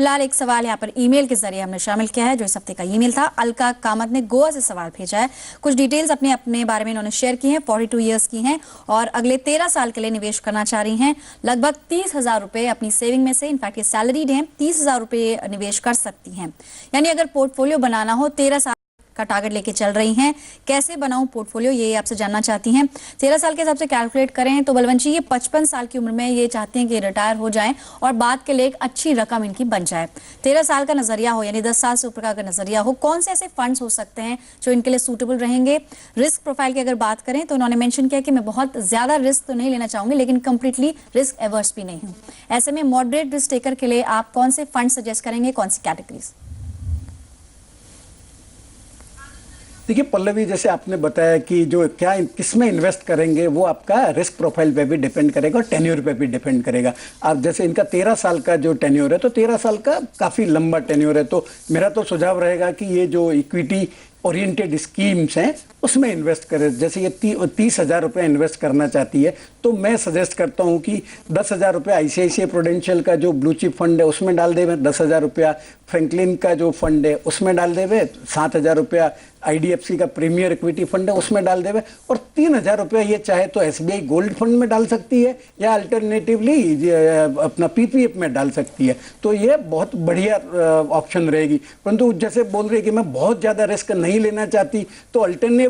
फिलहाल एक सवाल यहाँ पर ईमेल के जरिए हमने शामिल किया है, जो इस हफ्ते का ईमेल था। अलका कामत ने गोवा से सवाल भेजा है। कुछ डिटेल्स अपने अपने बारे में इन्होंने शेयर की हैं। 42 ईयर्स की हैं और अगले 13 साल के लिए निवेश करना चाह रही हैं। लगभग 30,000 रुपए अपनी सेविंग में से, इनफैक्ट ये सैलरीड हैं, 30,000 रुपए निवेश कर सकती हैं। यानी अगर पोर्टफोलियो बनाना हो, 13 साल का टारगेट लेके चल रही हैं। कैसे बनाऊं पोर्टफोलियो, ये आपसे जानना चाहती हैं। 13 साल के हिसाब से कैलकुलेट करें तो बलवंत जी, ये 55 साल की उम्र में ये चाहती हैं कि रिटायर हो जाएं और बाद के लिए एक अच्छी रकम इनकी बन जाए। 13 साल का नजरिया हो, यानी 10 साल से ऊपर का अगर नजरिया हो, कौन से ऐसे फंड्स हो सकते हैं जो इनके लिए सूटेबल रहेंगे? रिस्क प्रोफाइल की अगर बात करें तो उन्होंने मेंशन किया कि मैं बहुत ज्यादा रिस्क तो नहीं लेना चाहूंगी, लेकिन कंप्लीटली रिस्क एवर्स भी नहीं हूं। ऐसे में मॉडरेट रिस्क टेकर के लिए आप कौन से फंड सजेस्ट करेंगे, कौन सी कैटेगरीज? देखिए पल्लवी, जैसे आपने बताया कि जो क्या किसमें इन्वेस्ट करेंगे वो आपका रिस्क प्रोफाइल पे भी डिपेंड करेगा और टेन्योर पे भी डिपेंड करेगा। आप जैसे इनका 13 साल का जो टेन्योर है, तो 13 साल का काफ़ी लंबा टेन्योर है, तो मेरा तो सुझाव रहेगा कि ये जो इक्विटी ओरिएंटेड स्कीम्स हैं उसमें इन्वेस्ट करें। जैसे ये 30,000 रुपये इन्वेस्ट करना चाहती है, तो मैं सजेस्ट करता हूँ कि 10,000 रुपये ICICI प्रूडेंशियल का जो ब्लू चिप फंड है उसमें डाल देवे, 10,000 रुपया फ्रैंकलिन का जो फंड है उसमें डाल देवे, 7,000 रुपया IDFC का प्रीमियर इक्विटी फंड है उसमें डाल देवे, और 3,000 रुपया ये चाहे तो SBI गोल्ड फंड में डाल सकती है या अल्टरनेटिवली अपना PPF में डाल सकती है। तो ये बहुत बढ़िया ऑप्शन रहेगी। परंतु जैसे बोल रही है कि मैं बहुत ज़्यादा रिस्क नहीं लेना चाहती, तो अल्टरनेटिव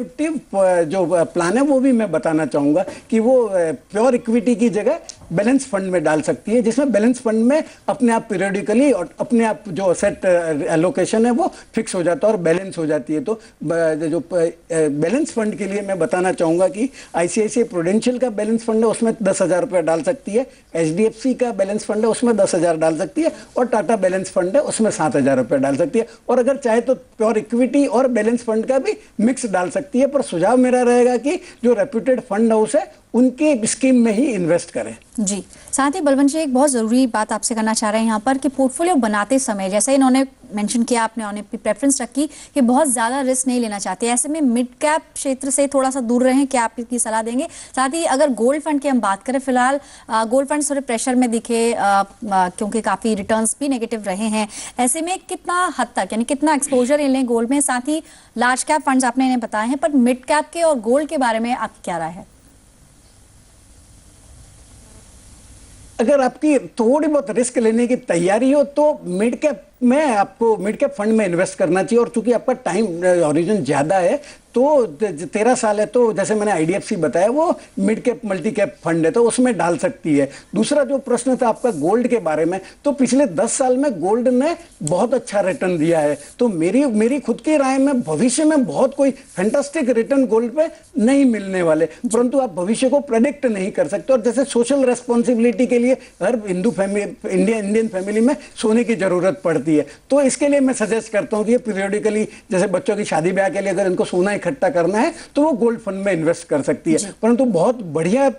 जो प्लान है वो भी मैं बताना चाहूँगा कि वो प्योर इक्विटी की जगह बैलेंस फंड में डाल सकती है, जिसमें बैलेंस फंड में अपने आप पीरियडिकली और अपने आप जो असेट एलोकेशन है वो फिक्स हो जाता है और बैलेंस हो जाती है। तो जो बैलेंस फंड के लिए मैं बताना चाहूँगा कि ICICI प्रूडेंशियल का बैलेंस फंड है उसमें 10,000 रुपये डाल सकती है, HDFC का बैलेंस फंड है उसमें 10,000 डाल सकती है, और टाटा बैलेंस फंड है उसमें 7,000 रुपये डाल सकती है, और अगर चाहे तो प्योर इक्विटी और बैलेंस फंड का भी मिक्स डाल सकती है। पर सुझाव मेरा रहेगा कि जो रेप्यूटेड फंड हाउस है उनके स्कीम में ही इन्वेस्ट करें। जी, साथ ही बलवंत जी एक बहुत ज़रूरी बात आपसे करना चाह रहे हैं यहाँ पर कि पोर्टफोलियो बनाते समय, जैसे इन्होंने मेंशन किया, आपने प्रेफरेंस रखी कि बहुत ज़्यादा रिस्क नहीं लेना चाहते, ऐसे में मिड कैप क्षेत्र से थोड़ा सा दूर रहें, क्या आप इसकी सलाह देंगे? साथ ही अगर गोल्ड फंड की हम बात करें, फिलहाल गोल्ड फंड थोड़े प्रेशर में दिखे क्योंकि काफ़ी रिटर्न्स भी नेगेटिव रहे हैं, ऐसे में कितना हद तक, यानी कितना एक्सपोजर लें गोल्ड में? साथ ही लार्ज कैप फंड्स आपने इन्हें बताए हैं, पर मिड कैप के और गोल्ड के बारे में आपकी क्या राय है? अगर आपकी थोड़ी बहुत रिस्क लेने की तैयारी हो तो मिड कैप में आपको मिड कैप फंड में इन्वेस्ट करना चाहिए। और चूंकि आपका टाइम हॉरिजन ज़्यादा है, तो 13 साल है, तो जैसे मैंने IDFC बताया वो mid cap multi cap fund है, तो उसमें डाल सकती है। दूसरा जो प्रश्न था आपका गोल्ड के बारे में, तो पिछले 10 साल में गोल्ड ने बहुत अच्छा रिटर्न दिया है, तो मेरी खुद की राय में भविष्य में बहुत कोई फैंटास्टिक रिटर्न गोल्ड पे नहीं मिलने वाले, परंतु आप भविष्य को प्रेडिक्ट नहीं कर सकते। और जैसे सोशल रेस्पॉन्सिबिलिटी के लिए हर हिंदू फैमिली, इंडियन फैमिली में सोने की जरूरत पड़ती है, तो इसके लिए मैं सजेस्ट करता हूँ कि पीरियडिकली, जैसे बच्चों की शादी ब्याह के लिए अगर इनको सोना इकट्ठा करना है तो वो गोल्ड फंड में इन्वेस्ट कर सकती है, परंतु बहुत बढ़िया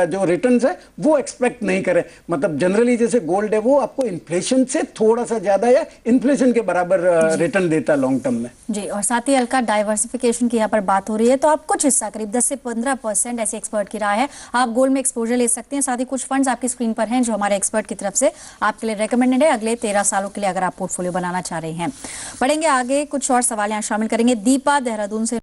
जो रिटर्न्स है वो एक्सपेक्ट नहीं करें। मतलब जनरली जैसे गोल्ड है वो आपको इन्फ्लेशन से थोड़ा सा ज्यादा या इन्फ्लेशन के बराबर रिटर्न देता है लॉन्ग टर्म में। जी, और साथ ही हल्का डाइवर्सिफिकेशन की यहाँ पर बात हो रही है, तो आप कुछ हिस्सा करीब 10 से 15% ऐसे एक्सपर्ट की राय है आप गोल्ड में एक्सपोजर ले सकते हैं। साथ ही कुछ फंड्स आपकी स्क्रीन पर हैं जो हमारे एक्सपर्ट की तरफ से आपके लिए रेकमेंडेड है अगले 13 सालों के लिए, अगर आप पोर्टफोलियो बनाना चाह रहे हैं। बढ़ेंगे आगे, कुछ और सवाल यहाँ शामिल करेंगे। दीपा देहरादून से